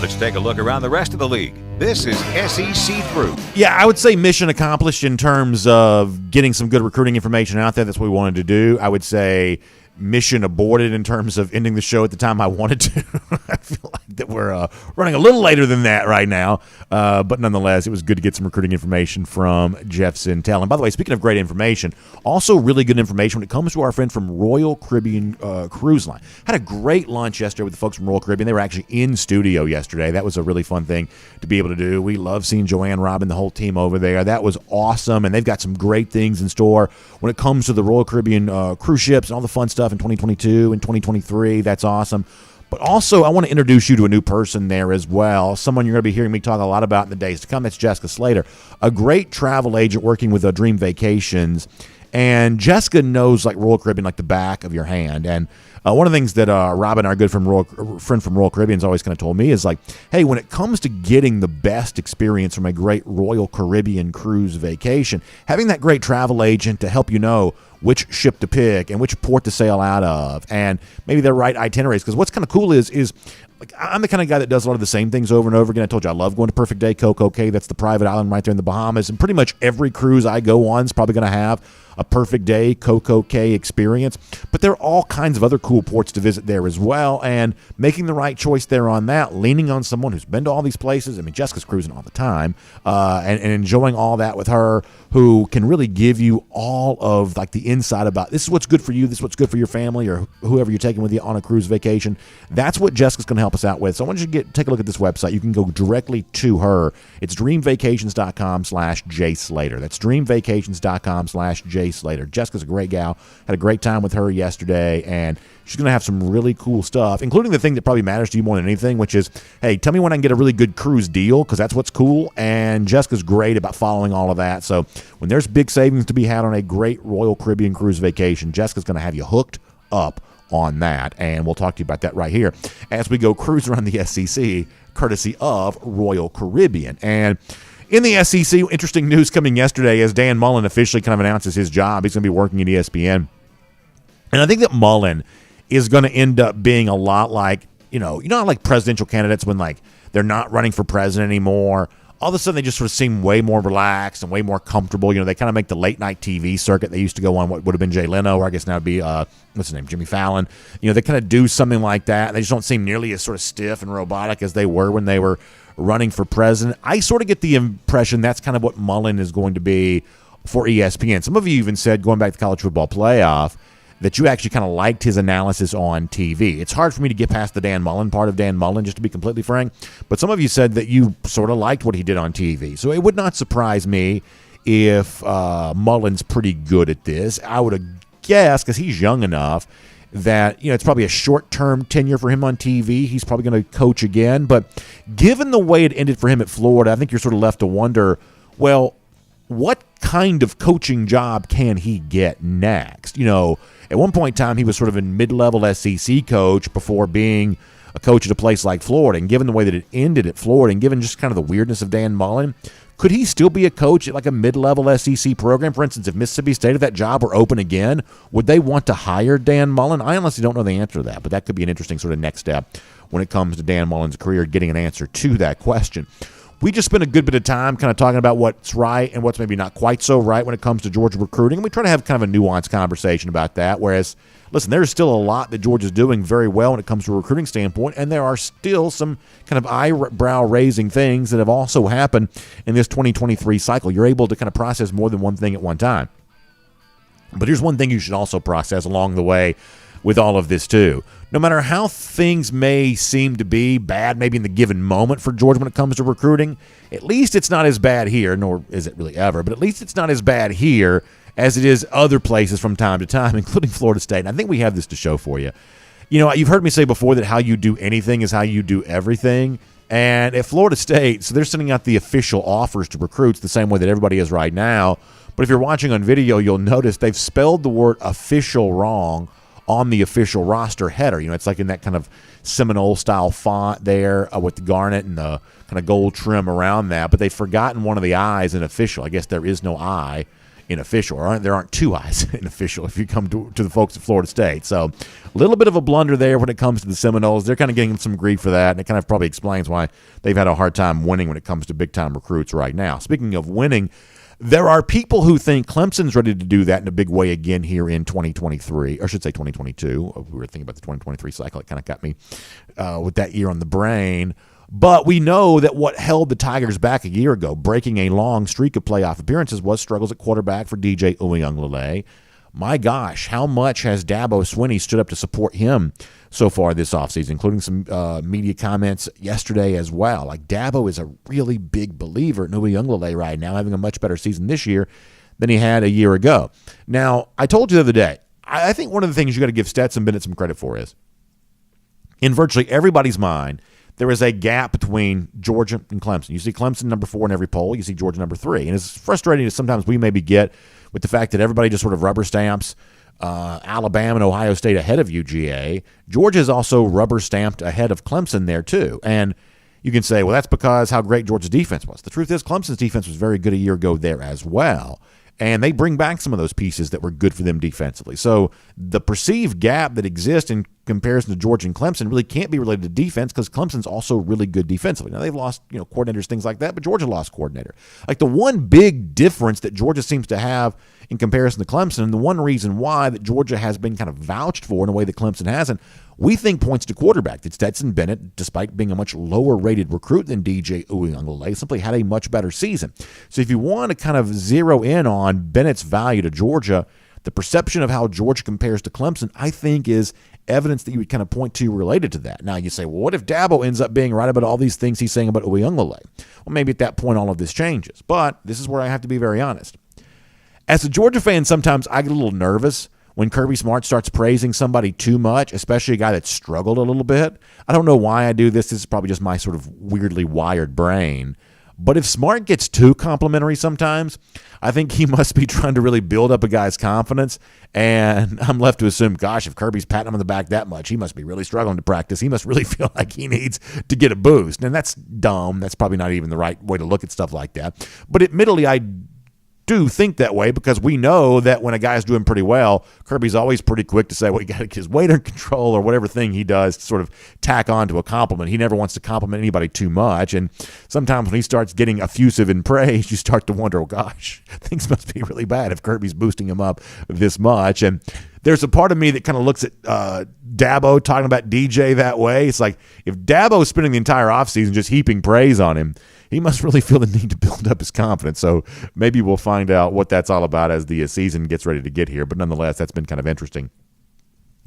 S3: Let's take a look around the rest of the league. This is SEC Through.
S1: Yeah, I would say mission accomplished in terms of getting some good recruiting information out there. That's what we wanted to do. I would say mission aborted in terms of ending the show at the time I wanted to. I feel like that we're running a little later than that right now. But nonetheless, it was good to get some recruiting information from Jeff Sintel. And by the way, speaking of great information, also really good information when it comes to our friend from Royal Caribbean Cruise Line. Had a great lunch yesterday with the folks from Royal Caribbean. They were actually in studio yesterday. That was a really fun thing to be able to do. We love seeing Joanne, Robin, the whole team over there. That was awesome. And they've got some great things in store when it comes to the Royal Caribbean cruise ships and all the fun stuff in 2022 and 2023. That's awesome. But also, I want to introduce you to a new person there as well, someone you're going to be hearing me talk a lot about in the days to come. That's Jessica Slater, a great travel agent working with Dream Vacations. And Jessica knows like Royal Caribbean like the back of your hand. And one of the things that Robin, our good friend from Royal Caribbean, has always kind of told me is like, hey, when it comes to getting the best experience from a great Royal Caribbean cruise vacation, having that great travel agent to help you know which ship to pick and which port to sail out of and maybe the right itineraries. Because what's kind of cool is like I'm the kind of guy that does a lot of the same things over and over again. I told you I love going to Perfect Day, Coco Cay. That's the private island right there in the Bahamas. And pretty much every cruise I go on is probably going to have a perfect day Coco Cay experience. But there are all kinds of other cool ports to visit there as well, and making the right choice there on that, leaning on someone who's been to all these places. I mean, Jessica's cruising all the time, and enjoying all that with her, who can really give you all of like the inside about this is what's good for you, this is what's good for your family, or whoever you're taking with you on a cruise vacation. That's what Jessica's going to help us out with. So I want you to take a look at this website. You can go directly to her. It's dreamvacations.com/jslater. That's dreamvacations.com/jslater. Jessica's a great gal. Had a great time with her yesterday, and she's going to have some really cool stuff, including the thing that probably matters to you more than anything, which is, hey, tell me when I can get a really good cruise deal, because that's what's cool. And Jessica's great about following all of that. So when there's big savings to be had on a great Royal Caribbean cruise vacation, Jessica's going to have you hooked up on that. And we'll talk to you about that right here as we go cruise around the SEC, courtesy of Royal Caribbean. And in the SEC, interesting news coming yesterday as Dan Mullen officially kind of announces his job. He's going to be working at ESPN. And I think that Mullen is going to end up being a lot like, like presidential candidates when like they're not running for president anymore. All of a sudden they just sort of seem way more relaxed and way more comfortable. They kind of make the late night TV circuit. They used to go on what would have been Jay Leno, or I guess now it'd be, what's his name, Jimmy Fallon. They kind of do something like that. They just don't seem nearly as sort of stiff and robotic as they were when they were running for president. I sort of get the impression that's kind of what Mullen is going to be for ESPN. Some of you even said, going back to the college football playoff, that you actually kind of liked his analysis on TV. It's hard for me to get past the Dan Mullen part of Dan Mullen, just to be completely frank. But some of you said that you sort of liked what he did on TV. So it would not surprise me if Mullen's pretty good at this. I would have guessed, because he's young enough, that it's probably a short-term tenure for him on TV. He's probably going to coach again. But given the way it ended for him at Florida, I think you're sort of left to wonder, well, what kind of coaching job can he get next? At one point in time, he was sort of a mid-level SEC coach before being a coach at a place like Florida. And given the way that it ended at Florida, and given just kind of the weirdness of Dan Mullen, could he still be a coach at like a mid-level SEC program? For instance, if Mississippi State, if that job were open again, would they want to hire Dan Mullen? I honestly don't know the answer to that, but that could be an interesting sort of next step when it comes to Dan Mullen's career, getting an answer to that question. We just spent a good bit of time kind of talking about what's right and what's maybe not quite so right when it comes to Georgia recruiting. And we try to have kind of a nuanced conversation about that. Whereas, listen, there's still a lot that Georgia's doing very well when it comes to a recruiting standpoint. And there are still some kind of eyebrow-raising things that have also happened in this 2023 cycle. You're able to kind of process more than one thing at one time. But here's one thing you should also process along the way with all of this too. No matter how things may seem to be bad, maybe in the given moment for Georgia when it comes to recruiting, at least it's not as bad here, nor is it really ever, but at least it's not as bad here as it is other places from time to time, including Florida State. And I think we have this to show for you. You've heard me say before that how you do anything is how you do everything. And at Florida State, so they're sending out the official offers to recruits the same way that everybody is right now. But if you're watching on video, you'll notice they've spelled the word official wrong on the official roster header. It's like in that kind of Seminole-style font there with the garnet and the kind of gold trim around that. But they've forgotten one of the I's in official. I guess there is no I in official. Or there aren't two I's in official if you come to the folks at Florida State. So a little bit of a blunder there when it comes to the Seminoles. They're kind of getting some grief for that, and it kind of probably explains why they've had a hard time winning when it comes to big-time recruits right now. Speaking of winning, there are people who think Clemson's ready to do that in a big way again here in 2023, or I should say 2022. We were thinking about the 2023 cycle. It kind of got me with that year on the brain. But we know that what held the Tigers back a year ago, breaking a long streak of playoff appearances, was struggles at quarterback for DJ Uiagalelei. My gosh, how much has Dabo Swinney stood up to support him so far this offseason, including some media comments yesterday as well. Like, Dabo is a really big believer in Uiagalelei right now, having a much better season this year than he had a year ago. Now, I told you the other day, I think one of the things you got to give Stetson Bennett some credit for is, in virtually everybody's mind, there is a gap between Georgia and Clemson. You see Clemson number 4 in every poll. You see Georgia number 3. And as frustrating as sometimes we maybe get with the fact that everybody just sort of rubber stamps Alabama and Ohio State ahead of UGA, Georgia is also rubber stamped ahead of Clemson there too. And you can say, well, that's because how great Georgia's defense was. The truth is Clemson's defense was very good a year ago there as well. And they bring back some of those pieces that were good for them defensively. So the perceived gap that exists in comparison to Georgia and Clemson really can't be related to defense, because Clemson's also really good defensively. Now, they've lost coordinators, things like that, but Georgia lost coordinator. Like, the one big difference that Georgia seems to have in comparison to Clemson. And the one reason why that Georgia has been kind of vouched for in a way that Clemson hasn't, we think points to quarterback. That Stetson Bennett, despite being a much lower-rated recruit than DJ Uiagalelei, simply had a much better season. So if you want to kind of zero in on Bennett's value to Georgia, the perception of how Georgia compares to Clemson, I think, is evidence that you would kind of point to related to that. Now, you say, well, what if Dabo ends up being right about all these things he's saying about Uiagalelei? Well, maybe at that point all of this changes. But this is where I have to be very honest. As a Georgia fan, sometimes I get a little nervous when Kirby Smart starts praising somebody too much, especially a guy that struggled a little bit. I don't know why I do this. This is probably just my sort of weirdly wired brain. But if Smart gets too complimentary sometimes, I think he must be trying to really build up a guy's confidence. And I'm left to assume, gosh, if Kirby's patting him on the back that much, he must be really struggling to practice. He must really feel like he needs to get a boost. And that's dumb. That's probably not even the right way to look at stuff like that. But admittedly, I do think that way because we know that when a guy's doing pretty well, Kirby's always pretty quick to say, well, you got to get his weight under control or whatever thing he does to sort of tack on to a compliment. He never wants to compliment anybody too much. And sometimes when he starts getting effusive in praise, you start to wonder, oh, gosh, things must be really bad if Kirby's boosting him up this much. And there's a part of me that kind of looks at Dabo talking about DJ that way. It's like if Dabo's spending the entire offseason just heaping praise on him, he must really feel the need to build up his confidence. So maybe we'll find out what that's all about as the season gets ready to get here. But nonetheless, that's been kind of interesting.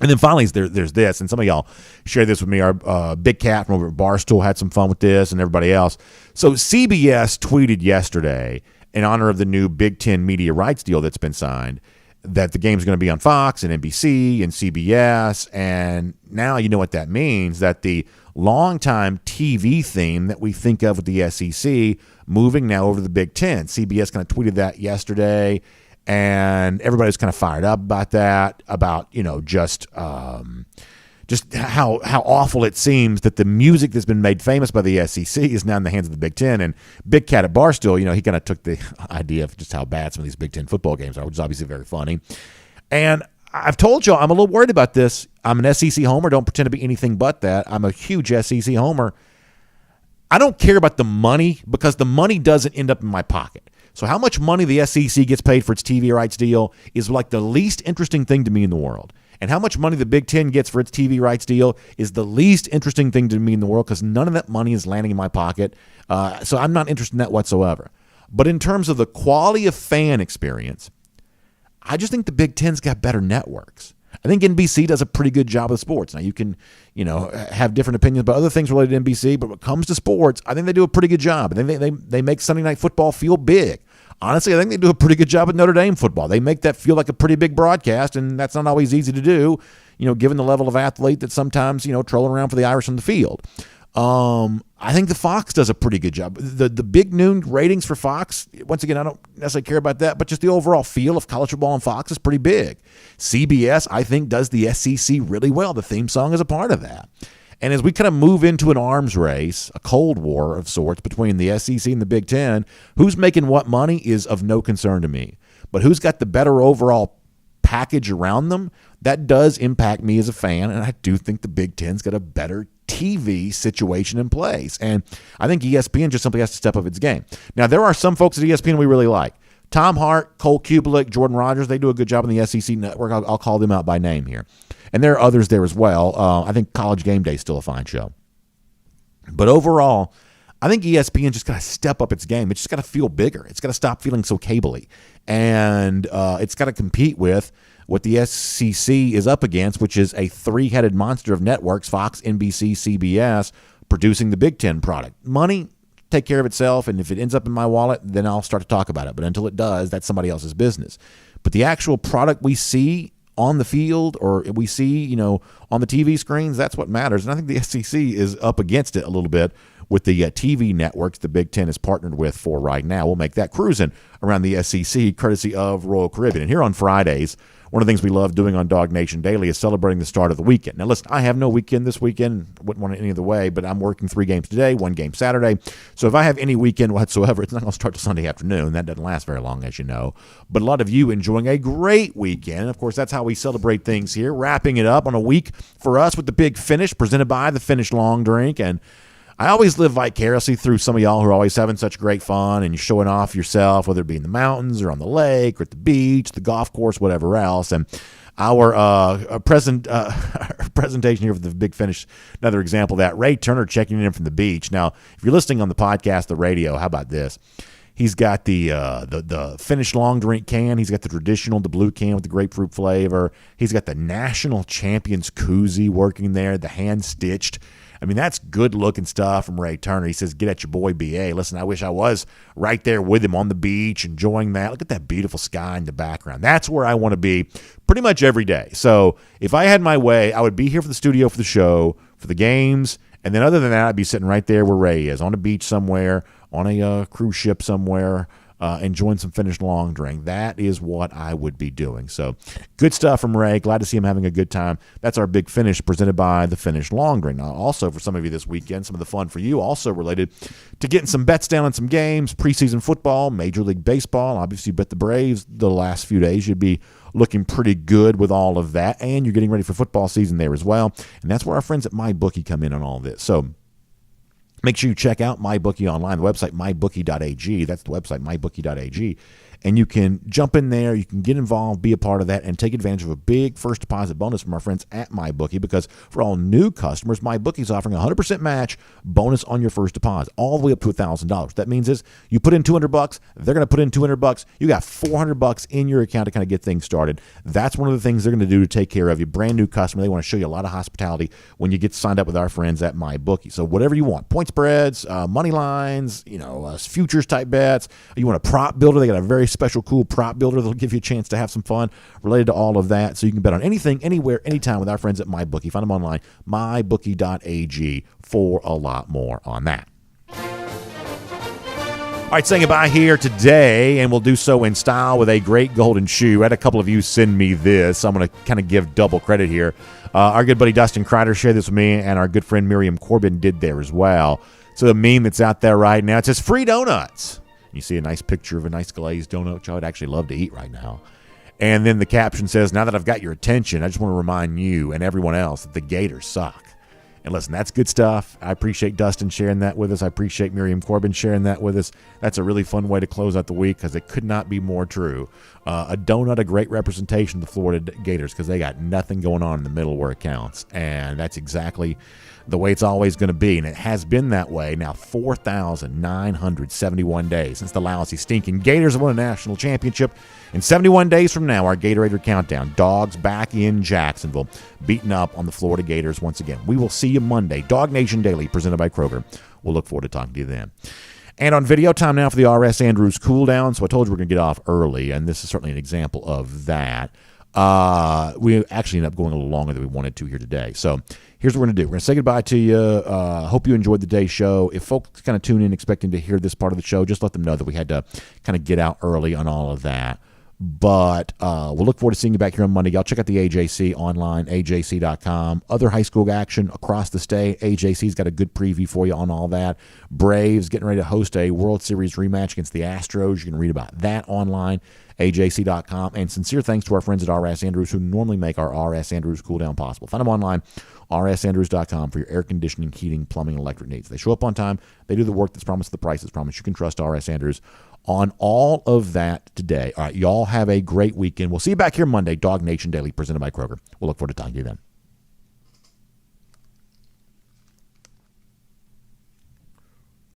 S1: And then finally, there's this, and some of y'all shared this with me. Our Big Cat from over at Barstool had some fun with this and everybody else. So CBS tweeted yesterday, in honor of the new Big Ten media rights deal that's been signed, that the game's going to be on Fox and NBC and CBS. And now you know what that means, that the longtime TV theme that we think of with the SEC moving now over to the Big Ten. CBS kind of tweeted that yesterday, and everybody's kind of fired up about that, about, you know, just how awful it seems that the music that's been made famous by the SEC is now in the hands of the Big Ten. And Big Cat at Barstool, you know, he kind of took the idea of just how bad some of these Big Ten football games are, which is obviously very funny. And I've told y'all I'm a little worried about this. I'm an SEC homer. Don't pretend to be anything but that. I'm a huge SEC homer. I don't care about the money because the money doesn't end up in my pocket. So how much money the SEC gets paid for its TV rights deal is like the least interesting thing to me in the world. And how much money the Big Ten gets for its TV rights deal is the least interesting thing to me in the world because none of that money is landing in my pocket. So I'm not interested in that whatsoever. But in terms of the quality of fan experience, I just think the Big Ten's got better networks. I think NBC does a pretty good job of sports. Now, you can, you know, have different opinions about other things related to NBC, but when it comes to sports, I think they do a pretty good job. I think they make Sunday Night Football feel big. Honestly, I think they do a pretty good job with Notre Dame football. They make that feel like a pretty big broadcast, and that's not always easy to do, you know, given the level of athlete that sometimes, you know, trolling around for the Irish on the field. I think the Fox does a pretty good job. The big noon ratings for Fox, once again, I don't necessarily care about that, but just the overall feel of college football on Fox is pretty big. CBS, I think, does the SEC really well. The theme song is a part of that. And as we kind of move into an arms race, a cold war of sorts between the SEC and the Big Ten, who's making what money is of no concern to me. But who's got the better overall package around them, that does impact me as a fan, and I do think the Big Ten's got a better TV situation in place. And I think ESPN just simply has to step up its game. Now, there are some folks at ESPN we really like. Tom Hart, Cole Kubelik, Jordan Rogers, they do a good job on the SEC network. I'll call them out by name here. And there are others there as well. I think College Game Day is still a fine show. But overall, I think ESPN just got to step up its game. It's just got to feel bigger. It's got to stop feeling so cable-y. And it's got to compete with what the SEC is up against, which is a three-headed monster of networks, Fox, NBC, CBS, producing the Big Ten product. Money, take care of itself, and if it ends up in my wallet, then I'll start to talk about it. But until it does, that's somebody else's business. But the actual product we see on the field or we see, you know, on the TV screens, that's what matters. And I think the SEC is up against it a little bit with the TV networks the Big Ten is partnered with for right now. We'll make that cruising around the SEC courtesy of Royal Caribbean. And here on Fridays, one of the things we love doing on DawgNation Daily is celebrating the start of the weekend. Now, listen, I have no weekend this weekend. Wouldn't want it any other way, but I'm working 3 games today, 1 game Saturday. So if I have any weekend whatsoever, it's not going to start till Sunday afternoon. That doesn't last very long, as you know. But a lot of you enjoying a great weekend. Of course, that's how we celebrate things here, wrapping it up on a week for us with the big finish presented by the Finish Long Drink. And I always live vicariously through some of y'all who are always having such great fun and you're showing off yourself, whether it be in the mountains or on the lake or at the beach, the golf course, whatever else. And our presentation here for the Big Finish, another example of that. Ray Turner checking in from the beach. Now, if you're listening on the podcast, the radio, how about this? He's got the Finish long drink can. He's got the traditional, the blue can with the grapefruit flavor. He's got the National Champions koozie working there, the hand-stitched. I mean, that's good-looking stuff from Ray Turner. He says, get at your boy B.A. Listen, I wish I was right there with him on the beach, enjoying that. Look at that beautiful sky in the background. That's where I want to be pretty much every day. So if I had my way, I would be here for the studio for the show, for the games, and then other than that, I'd be sitting right there where Ray is, on a beach somewhere, on a cruise ship somewhere, enjoying some Finish long drink. That is what I would be doing. So good stuff from Ray. Glad to see him having a good time. That's our Big Finish presented by the Finish long drink. Now, also for some of you this weekend, some of the fun for you also related to getting some bets down on some games, preseason football, Major League Baseball. Obviously, you bet the Braves the last few days. You'd be looking pretty good with all of that, and you're getting ready for football season there as well. And that's where our friends at MyBookie come in on all this. So make sure you check out MyBookie online, the website mybookie.ag. That's the website, mybookie.ag. And you can jump in there, you can get involved, be a part of that, and take advantage of a big first deposit bonus from our friends at MyBookie, because for all new customers, MyBookie is offering a 100% match bonus on your first deposit, all the way up to $1,000. That means is you put in $200, they're going to put in $200. You got $400 in your account to kind of get things started. That's one of the things they're going to do to take care of you. Brand new customer, they want to show you a lot of hospitality when you get signed up with our friends at MyBookie. So whatever you want, point spreads, money lines, futures type bets. You want a prop builder, they got a very special, cool prop builder that'll give you a chance to have some fun related to all of that. So you can bet on anything, anywhere, anytime with our friends at MyBookie. Find them online, mybookie.ag, for a lot more on that. All right, saying goodbye here today, and we'll do so in style with a great golden shoe. I had a couple of you send me this. I'm going to kind of give double credit here. Our good buddy Dustin Kreider shared this with me, and our good friend Miriam Corbin did there as well. So the meme that's out there right now, it says free donuts. You see a nice picture of a nice glazed donut, which I would actually love to eat right now. And then the caption says, now that I've got your attention, I just want to remind you and everyone else that the Gators suck. And listen, that's good stuff. I appreciate Dustin sharing that with us. I appreciate Miriam Corbin sharing that with us. That's a really fun way to close out the week, because it could not be more true. A donut, a great representation of the Florida Gators, because they got nothing going on in the middle where it counts. And that's exactly the way it's always going to be, and it has been that way now 4,971 days since the lousy, stinking Gators have won a national championship. In 71 days from now, our Gatorator countdown, Dogs back in Jacksonville, beating up on the Florida Gators once again. We will see you Monday. DawgNation Daily, presented by Kroger. We'll look forward to talking to you then. And on video time now for the R.S. Andrews cool down. So I told you we're going to get off early, and this is certainly an example of that. We actually ended up going a little longer than we wanted to here today. So here's what we're going to do. We're going to say goodbye to you. Hope you enjoyed the day's show. If folks kind of tune in expecting to hear this part of the show, just let them know that we had to kind of get out early on all of that. But we'll look forward to seeing you back here on Monday. Y'all check out the AJC online, ajc.com. Other high school action across the state. AJC's got a good preview for you on all that. Braves getting ready to host a World Series rematch against the Astros. You can read about that online, ajc.com. And sincere thanks to our friends at R.S. Andrews, who normally make our R.S. Andrews cool down possible. Find them online, rsandrews.com, for your air conditioning, heating, plumbing, and electric needs. They show up on time. They do the work that's promised, the price that's promised. You can trust R.S. Andrews on all of that today. All right, y'all have a great weekend. We'll see you back here Monday. DawgNation Daily, presented by Kroger. We'll look forward to talking to you then.